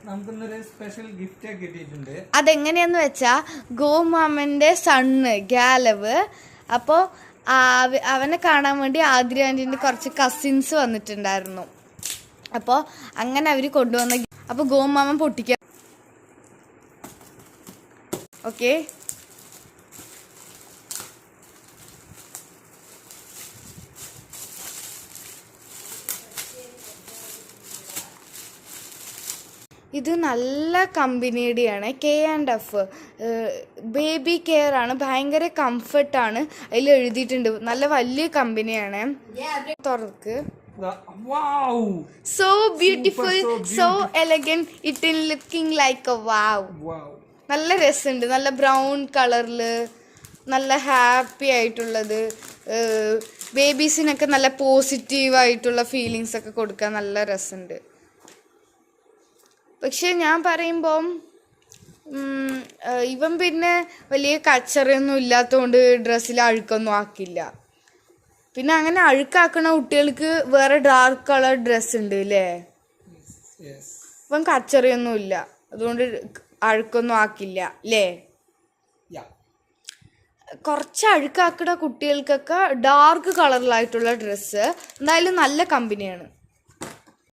നമുക്കൊന്നൊരു special gift കിട്ടിയിട്ടുണ്ട്. അതെങ്ങനെയാന്ന് വെച്ചാ ഗോമാമന്റെ sun ഗാലവ്. അപ്പോൾ അവനെ കാണാൻ വേണ്ടി ആദ്യ ആന്റിന്റെ കുറച്ച് കസിൻസ് വന്നിട്ടുണ്ടായിരുന്നു. അപ്പോൾ അങ്ങനെ അവര് കൊണ്ടുവന്ന അപ്പോൾ ഗോമാമൻ പൊട്ടിക്കാം. ഓക്കെ, ഇത് നല്ല കമ്പനിയുടെയാണ്. K&F ബേബി കെയർ ആണ്. ഭയങ്കര കംഫർട്ടാണ്. അതിൽ എഴുതിയിട്ടുണ്ട്. നല്ല വലിയ കമ്പനിയാണ്. തുറക്ക്. So beautiful, so elegant, it looking like a wow. നല്ല രസമുണ്ട്. നല്ല ബ്രൗൺ കളറിൽ നല്ല ഹാപ്പി ആയിട്ടുള്ളത്. ബേബീസിനൊക്കെ നല്ല പോസിറ്റീവായിട്ടുള്ള ഫീലിങ്സ് ഒക്കെ കൊടുക്കാൻ നല്ല രസമുണ്ട്. പക്ഷെ ഞാൻ പറയുമ്പം ഇവൻ പിന്നെ വലിയ കച്ചറയൊന്നും ഇല്ലാത്തതുകൊണ്ട് ഡ്രസ്സിൽ അഴുക്കൊന്നും ആക്കില്ല. പിന്നെ അങ്ങനെ അഴുക്കാക്കണ കുട്ടികൾക്ക് വേറെ ഡാർക്ക് കളർ ഡ്രസ്സ് ഉണ്ട് അല്ലേ? ഇവൻ കച്ചറയൊന്നും ഇല്ല, അതുകൊണ്ട് അഴുക്കൊന്നും ആക്കില്ല അല്ലേ? കുറച്ച് അഴുക്കാക്കണ കുട്ടികൾക്കൊക്കെ ഡാർക്ക് കളറിലായിട്ടുള്ള ഡ്രസ്സ് എന്തായാലും നല്ല കമ്പനിയാണ്.